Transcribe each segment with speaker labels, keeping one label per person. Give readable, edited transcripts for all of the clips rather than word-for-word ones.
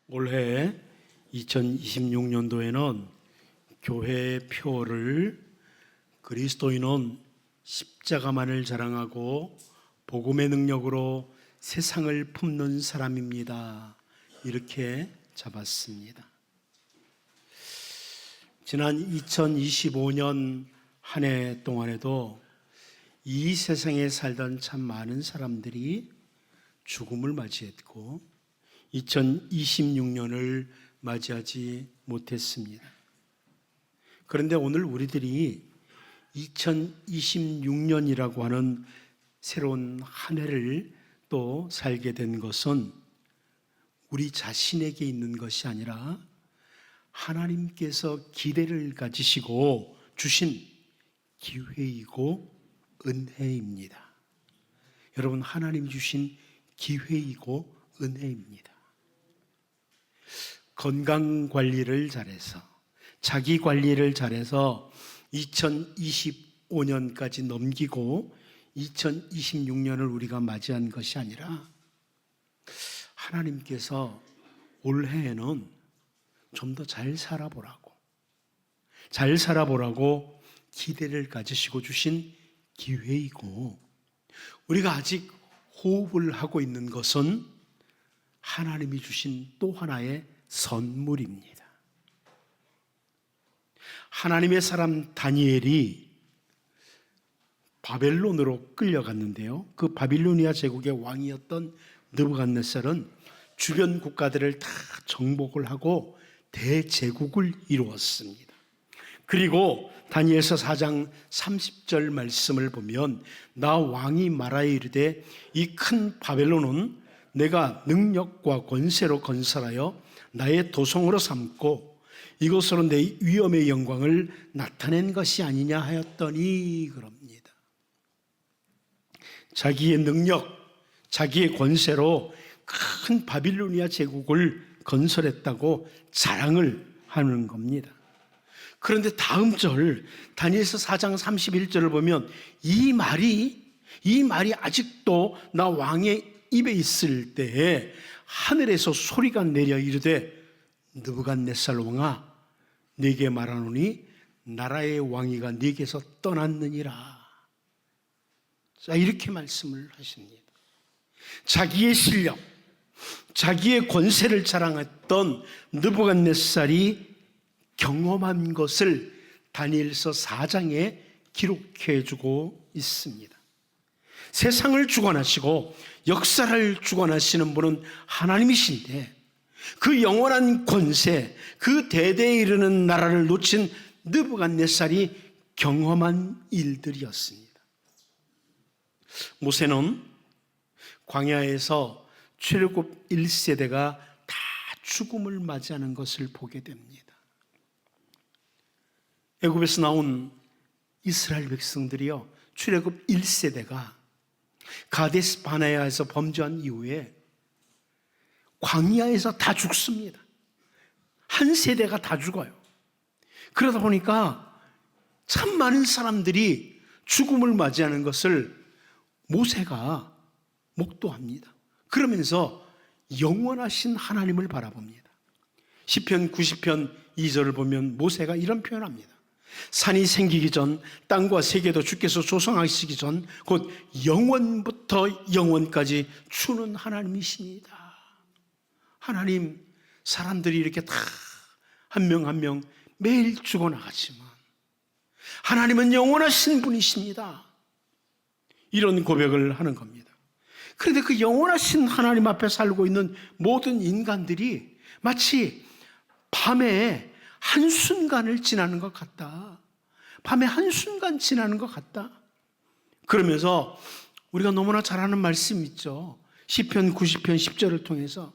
Speaker 1: 올해 2026년도에는 교회의 표를 그리스도인은 십자가만을 자랑하고 복음의 능력으로 세상을 품는 사람입니다. 이렇게 잡았습니다. 지난 2025년 한 해 동안에도 이 세상에 살던 참 많은 사람들이 죽음을 맞이했고 2026년을 맞이하지 못했습니다. 그런데 오늘 우리들이 2026년이라고 하는 새로운 한 해를 또 살게 된 것은 우리 자신에게 있는 것이 아니라 하나님께서 기대를 가지시고 주신 기회이고 은혜입니다. 여러분, 하나님이 주신 기회이고 은혜입니다. 건강 관리를 잘해서, 자기 관리를 잘해서 2025년까지 넘기고 2026년을 우리가 맞이한 것이 아니라 하나님께서 올해에는 좀 더 잘 살아보라고 기대를 가지시고 주신 기회이고, 우리가 아직 호흡을 하고 있는 것은 하나님이 주신 또 하나의 선물입니다. 하나님의 사람 다니엘이 바벨론으로 끌려갔는데요, 그 바빌로니아 제국의 왕이었던 느부갓네살은 주변 국가들을 다 정복을 하고 대제국을 이루었습니다. 그리고 다니엘서 4장 30절 말씀을 보면 나 왕이 말하여 이르되 이 큰 바벨론은 내가 능력과 권세로 건설하여 나의 도성으로 삼고 이것으로 내 위엄의 영광을 나타낸 것이 아니냐 하였더니 그럽니다. 자기의 능력, 자기의 권세로 큰 바빌로니아 제국을 건설했다고 자랑을 하는 겁니다. 그런데 다음 절 다니엘서 4장 31절을 보면 이 말이 아직도 나 왕의 입에 있을 때에 하늘에서 소리가 내려 이르되 느부갓네살 왕아, 네게 말하노니 나라의 왕위가 네게서 떠났느니라. 자, 이렇게 말씀을 하십니다. 자기의 실력, 자기의 권세를 자랑했던 느부갓네살이 경험한 것을 다니엘서 4장에 기록해 주고 있습니다. 세상을 주관하시고 역사를 주관하시는 분은 하나님이신데 그 영원한 권세, 그 대대에 이르는 나라를 놓친 느부갓네살이 경험한 일들이었습니다. 모세는 광야에서 출애굽 1세대가 다 죽음을 맞이하는 것을 보게 됩니다. 애굽에서 나온 이스라엘 백성들이요, 출애굽 1세대가 가데스 바네아에서 범죄한 이후에 광야에서 다 죽습니다. 한 세대가 다 죽어요. 그러다 보니까 참 많은 사람들이 죽음을 맞이하는 것을 모세가 목도합니다. 그러면서 영원하신 하나님을 바라봅니다. 시편 90편 2절을 보면 모세가 이런 표현합니다. 산이 생기기 전, 땅과 세계도 주께서 조성하시기 전 곧 영원부터 영원까지 주는 하나님이십니다. 하나님, 사람들이 이렇게 다 한 명 한 명 매일 죽어나가지만 하나님은 영원하신 분이십니다. 이런 고백을 하는 겁니다. 그런데 그 영원하신 하나님 앞에 살고 있는 모든 인간들이 마치 밤에 한순간을 지나는 것 같다. 밤에 한순간 지나는 것 같다. 그러면서 우리가 너무나 잘 아는 말씀 있죠. 시편 90편 10절을 통해서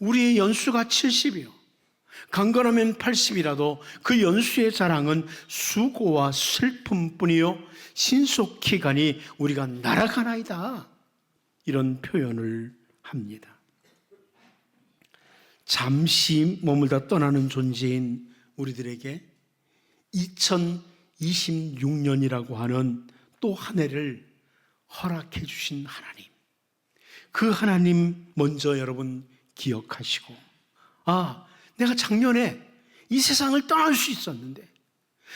Speaker 1: 우리의 연수가 70이요 강건하면 80이라도 그 연수의 자랑은 수고와 슬픔뿐이요 신속히가니 우리가 날아가나이다. 이런 표현을 합니다. 잠시 머물다 떠나는 존재인 우리들에게 2026년이라고 하는 또 한 해를 허락해 주신 하나님, 그 하나님 먼저 여러분 기억하시고 내가 작년에 이 세상을 떠날 수 있었는데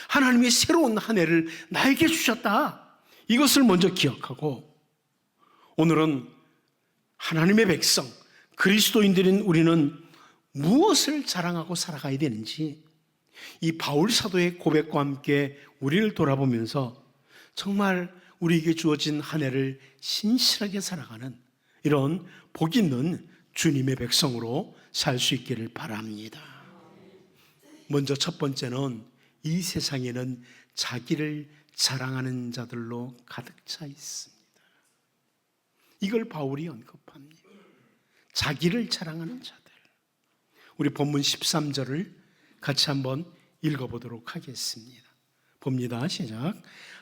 Speaker 1: 하나님이 새로운 한 해를 나에게 주셨다. 이것을 먼저 기억하고 오늘은 하나님의 백성, 그리스도인들인 우리는 무엇을 자랑하고 살아가야 되는지 이 바울 사도의 고백과 함께 우리를 돌아보면서 정말 우리에게 주어진 한 해를 신실하게 살아가는 이런 복 있는 주님의 백성으로 살 수 있기를 바랍니다. 먼저 첫 번째는 이 세상에는 자기를 자랑하는 자들로 가득 차 있습니다. 이걸 바울이 언급합니다. 자기를 자랑하는 자들. 우리 본문 13절을 같이 한번 읽어보도록 하겠습니다. 봅니다. 시작.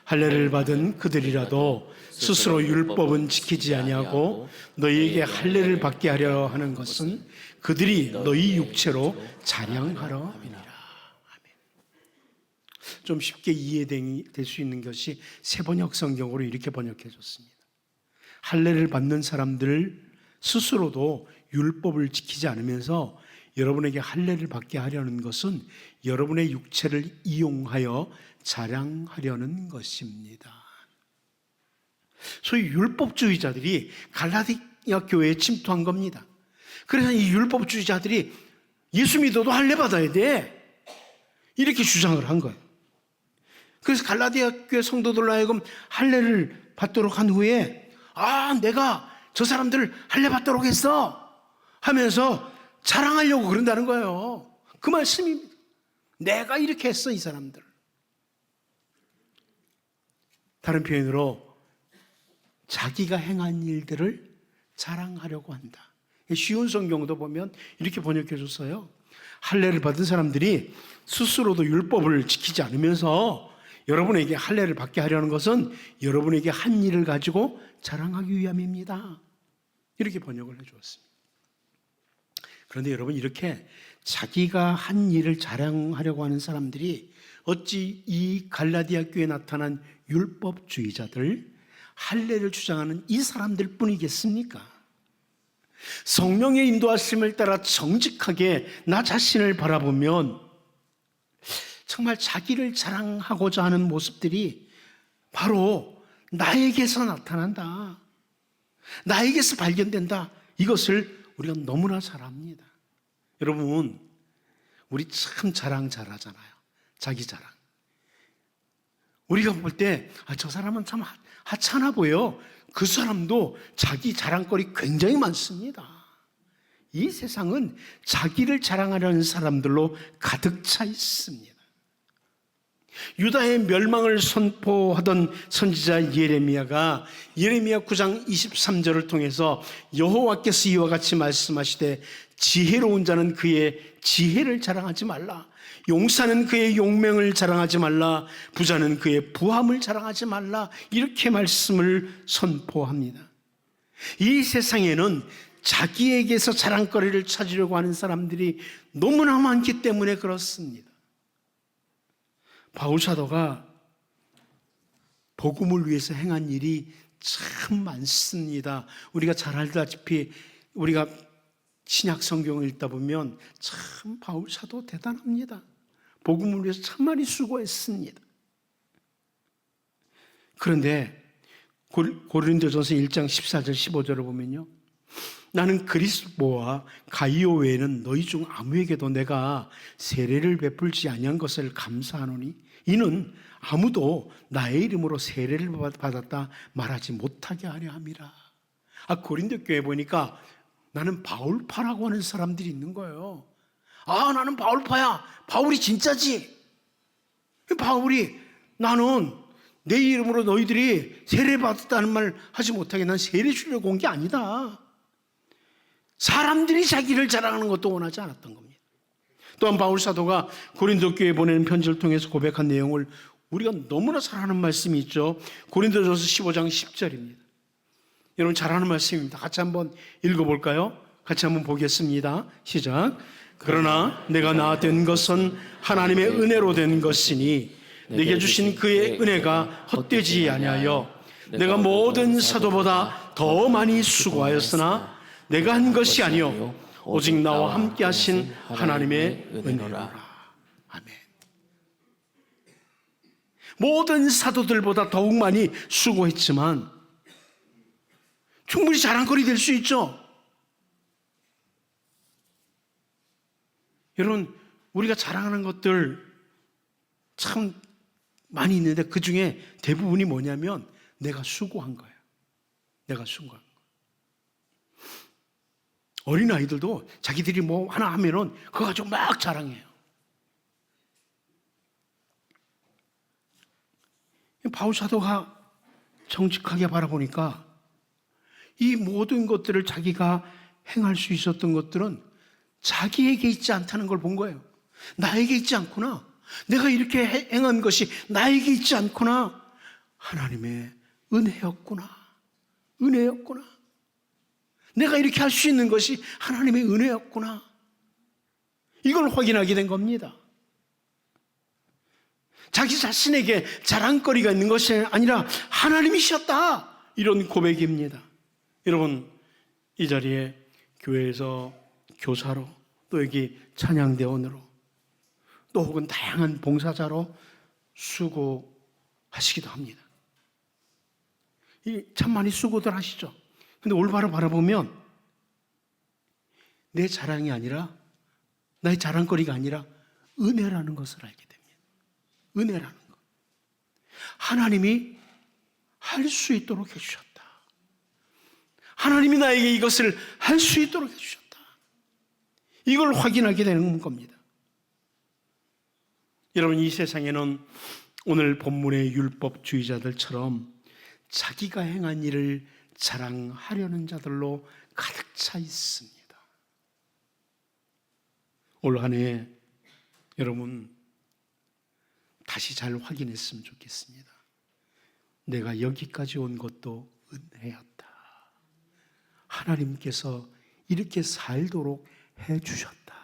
Speaker 1: 할례를 받은 그들이라도 스스로 율법은 지키지 아니하고 너희에게 할례를 받게 하려 하는 것은 그들이 너희 육체로 자랑하려 함이니라. 아멘. 좀 쉽게 이해될 수 있는 것이 세번역 성경으로 이렇게 번역해 줬습니다. 할례를 받는 사람들 스스로도 율법을 지키지 않으면서 여러분에게 할례를 받게 하려는 것은 여러분의 육체를 이용하여 자랑하려는 것입니다. 소위 율법주의자들이 갈라디아 교회에 침투한 겁니다. 그래서 이 율법주의자들이 예수 믿어도 할례 받아야 돼 이렇게 주장을 한 거예요. 그래서 갈라디아 교회 성도들로 하여금 할례를 받도록 한 후에 내가 저 사람들 할례 받도록 했어 하면서 자랑하려고 그런다는 거예요. 그 말씀입니다. 내가 이렇게 했어 이 사람들. 다른 표현으로 자기가 행한 일들을 자랑하려고 한다. 쉬운 성경도 보면 이렇게 번역해 줬어요. 할례를 받은 사람들이 스스로도 율법을 지키지 않으면서 여러분에게 할례를 받게 하려는 것은 여러분에게 한 일을 가지고 자랑하기 위함입니다. 이렇게 번역을 해 주었습니다. 그런데 여러분, 이렇게 자기가 한 일을 자랑하려고 하는 사람들이 어찌 이 갈라디아 교회에 나타난 율법주의자들, 할례를 주장하는 이 사람들 뿐이겠습니까? 성령의 인도하심을 따라 정직하게 나 자신을 바라보면 정말 자기를 자랑하고자 하는 모습들이 바로 나에게서 나타난다, 나에게서 발견된다. 이것을 우리가 너무나 잘 압니다. 여러분, 우리 참 자랑 잘하잖아요. 자기 자랑. 우리가 볼 때 저 사람은 참 하찮아 보여. 그 사람도 자기 자랑거리 굉장히 많습니다. 이 세상은 자기를 자랑하려는 사람들로 가득 차 있습니다. 유다의 멸망을 선포하던 선지자 예레미야가 예레미야 9장 23절을 통해서 여호와께서 이와 같이 말씀하시되 지혜로운 자는 그의 지혜를 자랑하지 말라, 용사는 그의 용맹을 자랑하지 말라, 부자는 그의 부함을 자랑하지 말라, 이렇게 말씀을 선포합니다. 이 세상에는 자기에게서 자랑거리를 찾으려고 하는 사람들이 너무나 많기 때문에 그렇습니다. 바울 사도가 복음을 위해서 행한 일이 참 많습니다. 우리가 잘 알다시피 우리가 신약 성경을 읽다 보면 참 바울 사도 대단합니다. 복음을 위해서 참 많이 수고했습니다. 그런데 고린도전서 1장 14절 15절을 보면요, 나는 그리스도와 가이오 외에는 너희 중 아무에게도 내가 세례를 베풀지 아니한 것을 감사하노니 이는 아무도 나의 이름으로 세례를 받았다 말하지 못하게 하려 함이라. 고린도 교회 보니까 나는 바울파라고 하는 사람들이 있는 거예요. 나는 바울파야. 바울이 진짜지. 바울이 나는 내 이름으로 너희들이 세례 받았다는 말 하지 못하게 난 세례 주려고 온 게 아니다. 사람들이 자기를 자랑하는 것도 원하지 않았던 겁니다. 또한 바울 사도가 고린도 교회에 보내는 편지를 통해서 고백한 내용을 우리가 너무나 잘 아는 말씀이 있죠. 고린도전서 15장 10절입니다. 여러분 잘 아는 말씀입니다. 같이 한번 읽어볼까요? 같이 한번 보겠습니다. 시작. 그러나 내가 나 된 것은 하나님의 은혜로 된 것이니 내게 주신 그의 은혜가 헛되지 아니하여 내가 모든 사도보다 더 많이 수고하였으나 내가 한 것이 아니요 오직 나와 함께 하신 하나님의 은혜로라. 아멘. 모든 사도들보다 더욱 많이 수고했지만 충분히 자랑거리 될 수 있죠. 여러분, 우리가 자랑하는 것들 참 많이 있는데 그 중에 대부분이 뭐냐면 내가 수고한 거예요. 내가 수고한 거. 어린아이들도 자기들이 뭐 하나 하면은 그거 가지고 막 자랑해요. 바울 사도가 정직하게 바라보니까 이 모든 것들을 자기가 행할 수 있었던 것들은 자기에게 있지 않다는 걸 본 거예요. 나에게 있지 않구나. 내가 이렇게 행한 것이 나에게 있지 않구나. 하나님의 은혜였구나. 은혜였구나. 내가 이렇게 할 수 있는 것이 하나님의 은혜였구나. 이걸 확인하게 된 겁니다. 자기 자신에게 자랑거리가 있는 것이 아니라 하나님이셨다. 이런 고백입니다. 여러분, 이 자리에 교회에서 교사로 또 여기 찬양대원으로 또 혹은 다양한 봉사자로 수고하시기도 합니다. 참 많이 수고들 하시죠. 근데 올바로 바라보면 내 자랑이 아니라 나의 자랑거리가 아니라 은혜라는 것을 알게 됩니다. 은혜라는 것. 하나님이 할 수 있도록 해주셨다. 하나님이 나에게 이것을 할 수 있도록 해주셨다. 이걸 확인하게 되는 겁니다. 여러분, 이 세상에는 오늘 본문의 율법주의자들처럼 자기가 행한 일을 자랑하려는 자들로 가득 차 있습니다. 올 한 해 여러분 다시 잘 확인했으면 좋겠습니다. 내가 여기까지 온 것도 은혜였다. 하나님께서 이렇게 살도록 해주셨다.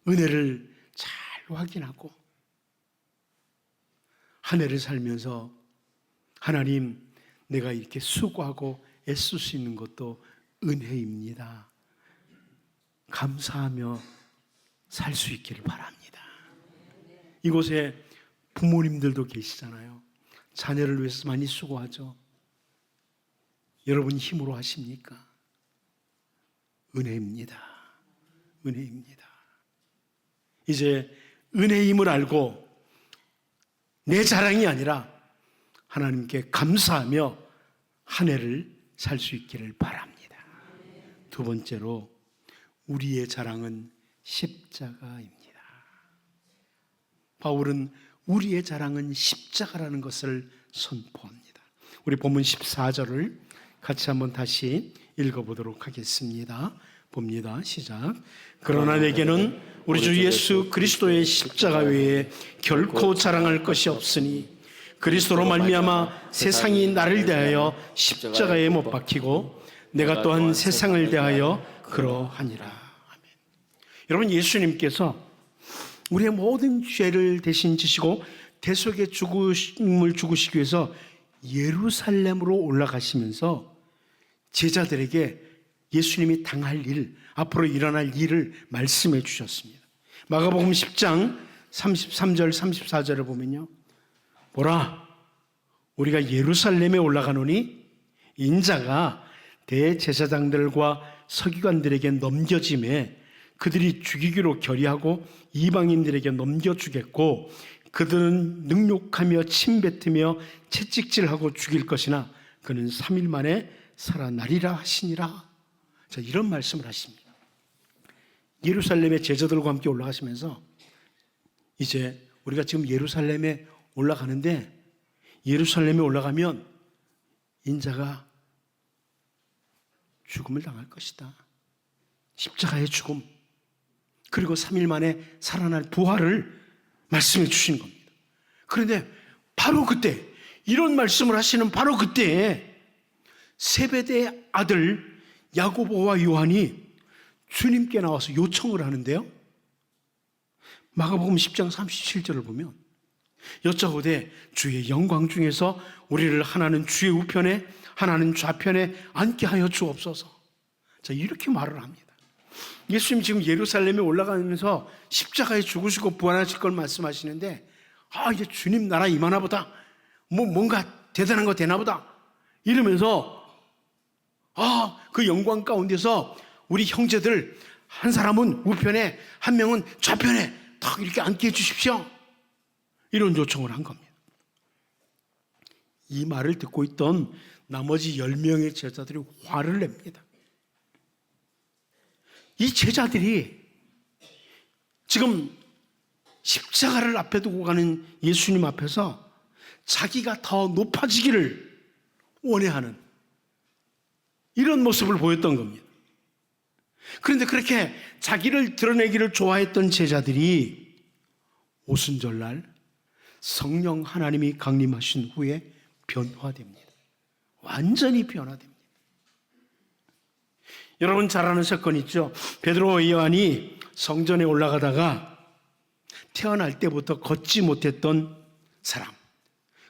Speaker 1: 은혜를 잘 확인하고 한 해를 살면서 하나님, 내가 이렇게 수고하고 애쓸 수 있는 것도 은혜입니다. 감사하며 살 수 있기를 바랍니다. 이곳에 부모님들도 계시잖아요. 자녀를 위해서 많이 수고하죠. 여러분 힘으로 하십니까? 은혜입니다. 은혜입니다. 이제 은혜임을 알고 내 자랑이 아니라 하나님께 감사하며 한 해를 살 수 있기를 바랍니다. 두 번째로 우리의 자랑은 십자가입니다. 바울은 우리의 자랑은 십자가라는 것을 선포합니다. 우리 본문 14절을 같이 한번 다시 읽어보도록 하겠습니다. 봅니다. 시작. 그러나 내게는 우리 주 예수 그리스도의 십자가 외에 결코 자랑할 것이 없으니 그리스도로 말미암아 세상이 나를 대하여 십자가에 못 박히고 내가 또한 세상을 대하여 그러하니라. 아멘. 여러분, 예수님께서 우리의 모든 죄를 대신 지시고 대속의 죽음을 죽으시기 위해서 예루살렘으로 올라가시면서 제자들에게 예수님이 당할 일, 앞으로 일어날 일을 말씀해 주셨습니다. 마가복음 10장 33절 34절을 보면요, 보라, 우리가 예루살렘에 올라가노니 인자가 대제사장들과 서기관들에게 넘겨짐에 그들이 죽이기로 결의하고 이방인들에게 넘겨주겠고 그들은 능욕하며 침뱉으며 채찍질하고 죽일 것이나 그는 3일 만에 살아나리라 하시니라. 자, 이런 말씀을 하십니다. 예루살렘의 제자들과 함께 올라가시면서 이제 우리가 지금 예루살렘에 올라가는데 예루살렘에 올라가면 인자가 죽음을 당할 것이다. 십자가의 죽음, 그리고 3일 만에 살아날 부활을 말씀해 주신 겁니다. 그런데 바로 그때, 이런 말씀을 하시는 바로 그때에 세베대의 아들 야고보와 요한이 주님께 나와서 요청을 하는데요, 마가복음 10장 37절을 보면 여짜오되 주의 영광 중에서 우리를 하나는 주의 우편에 하나는 좌편에 앉게 하여 주옵소서. 자, 이렇게 말을 합니다. 예수님 지금 예루살렘에 올라가면서 십자가에 죽으시고 부활하실 걸 말씀하시는데, 이제 주님 나라 임하나 보다, 뭔가 대단한 거 되나 보다 이러면서 그 영광 가운데서 우리 형제들 한 사람은 우편에 한 명은 좌편에 탁 이렇게 앉게 해주십시오, 이런 요청을 한 겁니다. 이 말을 듣고 있던 나머지 10명의 제자들이 화를 냅니다. 이 제자들이 지금 십자가를 앞에 두고 가는 예수님 앞에서 자기가 더 높아지기를 원해하는 이런 모습을 보였던 겁니다. 그런데 그렇게 자기를 드러내기를 좋아했던 제자들이 오순절날 성령 하나님이 강림하신 후에 변화됩니다. 완전히 변화됩니다. 여러분 잘 아는 사건 있죠? 베드로와 요한이 성전에 올라가다가 태어날 때부터 걷지 못했던 사람,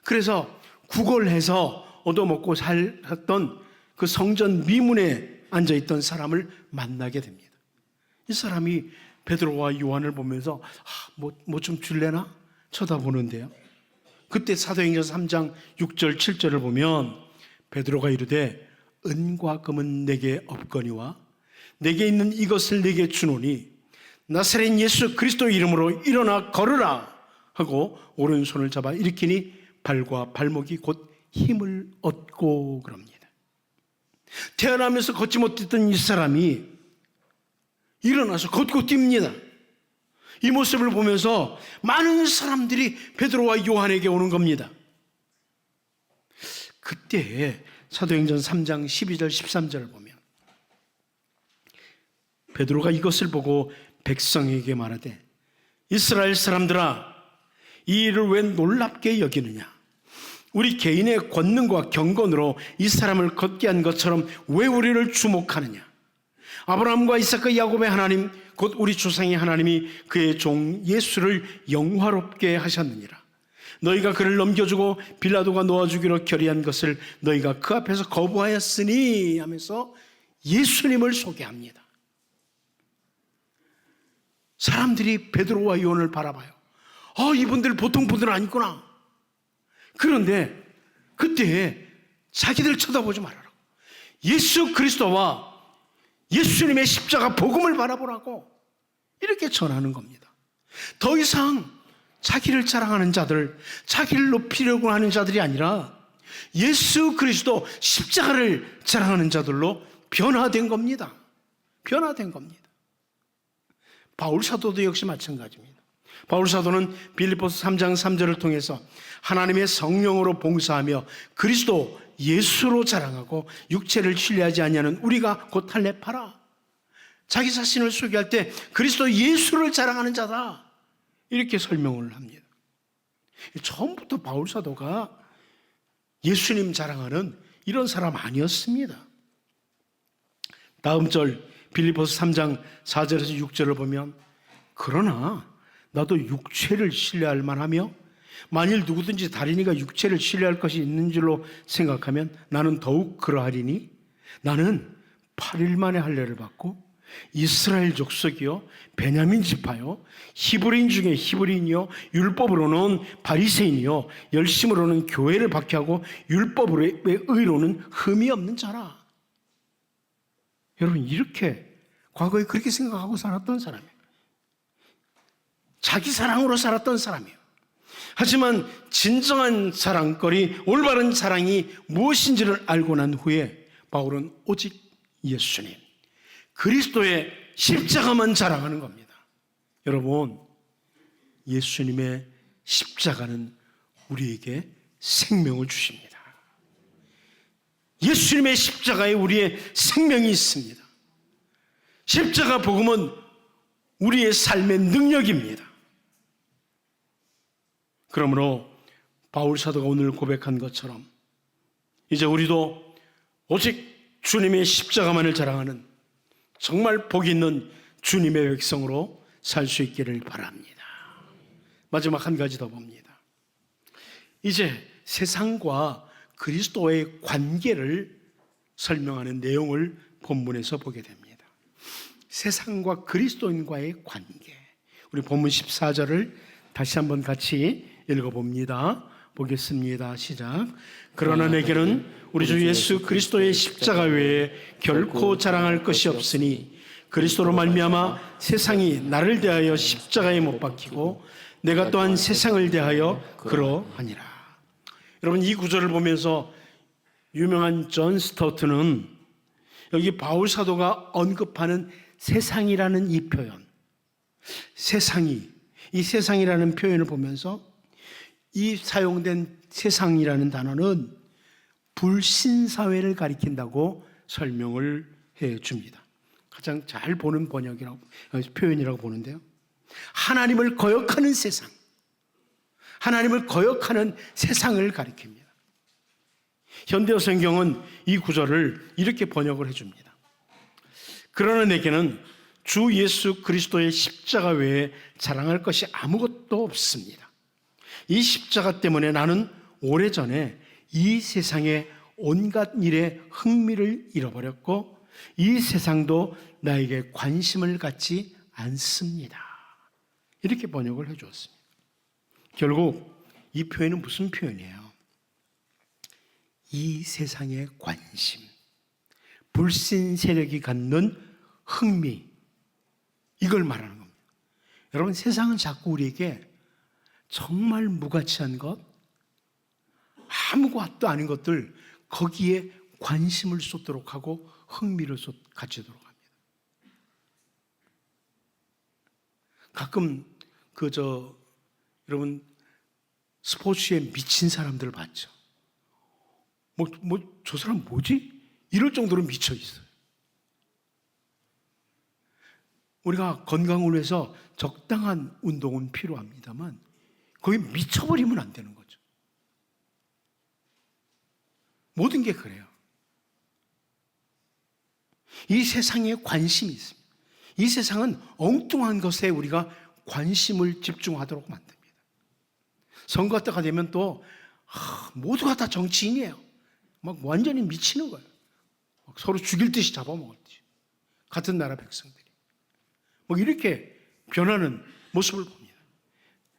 Speaker 1: 그래서 구걸해서 얻어먹고 살았던 그 성전 미문에 앉아있던 사람을 만나게 됩니다. 이 사람이 베드로와 요한을 보면서 뭐 좀 줄래나 쳐다보는데요, 그때 사도행전 3장 6절 7절을 보면 베드로가 이르되 은과 금은 내게 없거니와 내게 있는 이것을 내게 주노니 나사렛 예수 그리스도 이름으로 일어나 걸으라 하고 오른손을 잡아 일으키니 발과 발목이 곧 힘을 얻고 그럽니다. 태어나면서 걷지 못했던 이 사람이 일어나서 걷고 뜁니다. 이 모습을 보면서 많은 사람들이 베드로와 요한에게 오는 겁니다. 그때 사도행전 3장 12절 13절을 보면 베드로가 이것을 보고 백성에게 말하되 이스라엘 사람들아, 이 일을 왜 놀랍게 여기느냐? 우리 개인의 권능과 경건으로 이 사람을 걷게 한 것처럼 왜 우리를 주목하느냐? 아브라함과 이삭과 야곱의 하나님 곧 우리 조상의 하나님이 그의 종 예수를 영화롭게 하셨느니라. 너희가 그를 넘겨주고 빌라도가 놓아주기로 결의한 것을 너희가 그 앞에서 거부하였으니 하면서 예수님을 소개합니다. 사람들이 베드로와 요한을 바라봐요. 이분들 보통 분들 아니구나. 그런데 그때 자기들 쳐다보지 말아라고, 예수 그리스도와 예수님의 십자가 복음을 바라보라고 이렇게 전하는 겁니다. 더 이상 자기를 자랑하는 자들, 자기를 높이려고 하는 자들이 아니라 예수 그리스도 십자가를 자랑하는 자들로 변화된 겁니다. 변화된 겁니다. 바울 사도도 역시 마찬가지입니다. 바울 사도는 빌립보서 3장 3절을 통해서 하나님의 성령으로 봉사하며 그리스도 예수로 자랑하고 육체를 신뢰하지 아니하는 우리가 곧 할례파라, 자기 자신을 소개할 때 그리스도 예수를 자랑하는 자다, 이렇게 설명을 합니다. 처음부터 바울 사도가 예수님 자랑하는 이런 사람 아니었습니다. 다음 절 빌립보서 3장 4절에서 6절을 보면 그러나 나도 육체를 신뢰할 만하며 만일 누구든지 다리니가 육체를 신뢰할 것이 있는 줄로 생각하면 나는 더욱 그러하리니 나는 8일 만에 할례를 받고 이스라엘 족속이요 베냐민 지파요 히브리인 중에 히브리인이요 율법으로는 바리새인이요 열심으로는 교회를 박해하고 율법의 의로는 흠이 없는 자라. 여러분, 이렇게 과거에 그렇게 생각하고 살았던 사람이에요. 자기 사랑으로 살았던 사람이에요. 하지만 진정한 자랑거리, 올바른 자랑이 무엇인지를 알고 난 후에 바울은 오직 예수님, 그리스도의 십자가만 자랑하는 겁니다. 여러분, 예수님의 십자가는 우리에게 생명을 주십니다. 예수님의 십자가에 우리의 생명이 있습니다. 십자가 복음은 우리의 삶의 능력입니다. 그러므로 바울 사도가 오늘 고백한 것처럼 이제 우리도 오직 주님의 십자가만을 자랑하는 정말 복 있는 주님의 백성으로 살 수 있기를 바랍니다. 마지막 한 가지 더 봅니다. 이제 세상과 그리스도의 관계를 설명하는 내용을 본문에서 보게 됩니다. 세상과 그리스도인과의 관계. 우리 본문 14절을 다시 한번 같이 읽어봅니다. 보겠습니다. 시작. 그러나 내게는 우리 주 예수 그리스도의 십자가 외에 결코 자랑할 것이 없으니 그리스도로 말미암아 세상이 나를 대하여 십자가에 못 박히고 내가 또한 세상을 대하여 그러하니라. 여러분, 이 구절을 보면서 유명한 존 스토트는 여기 바울 사도가 언급하는 세상이라는 이 표현, 이 세상이라는 표현을 보면서 이 사용된 세상이라는 단어는 불신사회를 가리킨다고 설명을 해 줍니다. 가장 잘 보는 표현이라고 보는데요. 하나님을 거역하는 세상, 하나님을 거역하는 세상을 가리킵니다. 현대어 성경은 이 구절을 이렇게 번역을 해줍니다. 그러나 내게는 주 예수 그리스도의 십자가 외에 자랑할 것이 아무것도 없습니다. 이 십자가 때문에 나는 오래전에 이 세상의 온갖 일에 흥미를 잃어버렸고 이 세상도 나에게 관심을 갖지 않습니다. 이렇게 번역을 해주었습니다. 결국 이 표현은 무슨 표현이에요? 이 세상의 관심, 불신 세력이 갖는 흥미, 이걸 말하는 겁니다. 여러분, 세상은 자꾸 우리에게 정말 무가치한 것, 아무것도 아닌 것들, 거기에 관심을 쏟도록 하고 흥미를 가지도록 합니다. 가끔 여러분 스포츠에 미친 사람들 봤죠? 저 사람 뭐지? 이럴 정도로 미쳐 있어요. 우리가 건강을 위해서 적당한 운동은 필요합니다만 거기 미쳐버리면 안 되는 거죠. 모든 게 그래요. 이 세상에 관심이 있습니다. 이 세상은 엉뚱한 것에 우리가 관심을 집중하도록 만듭니다. 선거 때가 되면 또 모두가 다 정치인이에요. 막 완전히 미치는 거예요. 막 서로 죽일 듯이 잡아먹었지. 같은 나라 백성들이. 막 이렇게 변하는 모습을 봅니다.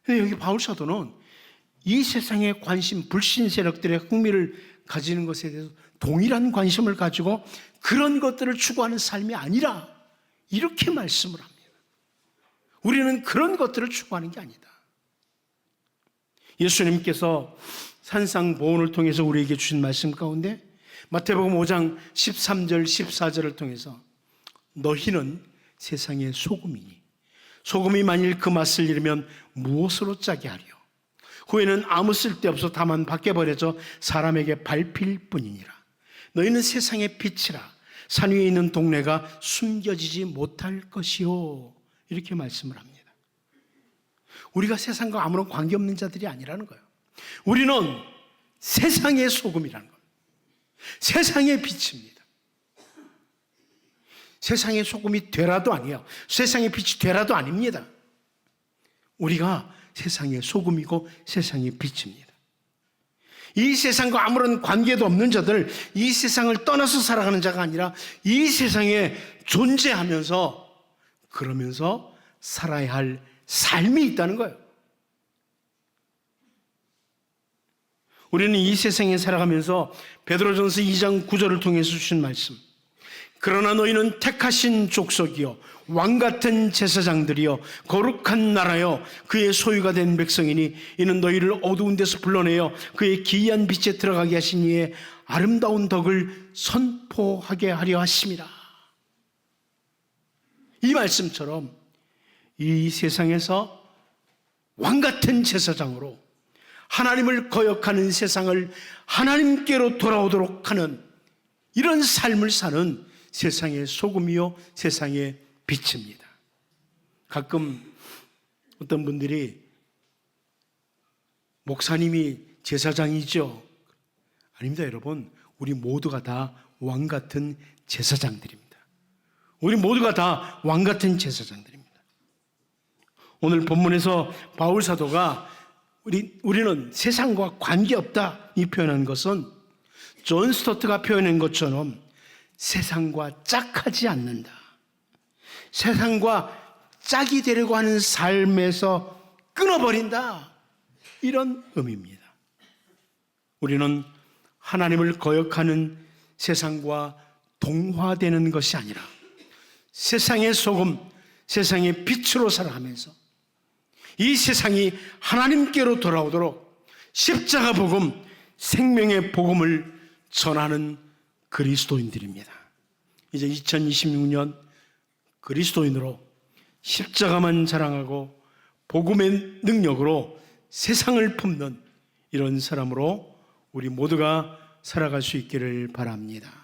Speaker 1: 근데 여기 바울 사도는 이 세상의 관심, 불신 세력들의 흥미를 가지는 것에 대해서 동일한 관심을 가지고 그런 것들을 추구하는 삶이 아니라 이렇게 말씀을 합니다. 우리는 그런 것들을 추구하는 게 아니다. 예수님께서 산상보훈을 통해서 우리에게 주신 말씀 가운데 마태복음 5장 13절 14절을 통해서 너희는 세상의 소금이니 소금이 만일 그 맛을 잃으면 무엇으로 짜게 하리요? 후에는 아무 쓸데없어 다만 밖에 버려져 사람에게 밟힐 뿐이니라. 너희는 세상의 빛이라. 산 위에 있는 동네가 숨겨지지 못할 것이요. 이렇게 말씀을 합니다. 우리가 세상과 아무런 관계없는 자들이 아니라는 거예요. 우리는 세상의 소금이라는 겁니다. 세상의 빛입니다. 세상의 소금이 되라도 아니에요. 세상의 빛이 되라도 아닙니다. 우리가 세상의 소금이고 세상의 빛입니다. 이 세상과 아무런 관계도 없는 자들, 이 세상을 떠나서 살아가는 자가 아니라 이 세상에 존재하면서 그러면서 살아야 할 삶이 있다는 거예요. 우리는 이 세상에 살아가면서 베드로전서 2장 9절을 통해서 주신 말씀, 그러나 너희는 택하신 족속이요 왕같은 제사장들이요 거룩한 나라요 그의 소유가 된 백성이니 이는 너희를 어두운 데서 불러내어 그의 기이한 빛에 들어가게 하신 이의 아름다운 덕을 선포하게 하려 하심이라. 이 말씀처럼 이 세상에서 왕같은 제사장으로 하나님을 거역하는 세상을 하나님께로 돌아오도록 하는 이런 삶을 사는 세상의 소금이요 세상의 빛입니다. 가끔 어떤 분들이 목사님이 제사장이죠. 아닙니다, 여러분. 우리 모두가 다 왕같은 제사장들입니다. 우리 모두가 다 왕같은 제사장들입니다. 오늘 본문에서 바울 사도가 우리는 세상과 관계없다 이 표현한 것은 존 스토트가 표현한 것처럼 세상과 짝하지 않는다. 세상과 짝이 되려고 하는 삶에서 끊어버린다. 이런 의미입니다. 우리는 하나님을 거역하는 세상과 동화되는 것이 아니라 세상의 소금, 세상의 빛으로 살아가면서 이 세상이 하나님께로 돌아오도록 십자가 복음, 생명의 복음을 전하는 그리스도인들입니다. 이제 2026년 그리스도인으로 십자가만 자랑하고 복음의 능력으로 세상을 품는 이런 사람으로 우리 모두가 살아갈 수 있기를 바랍니다.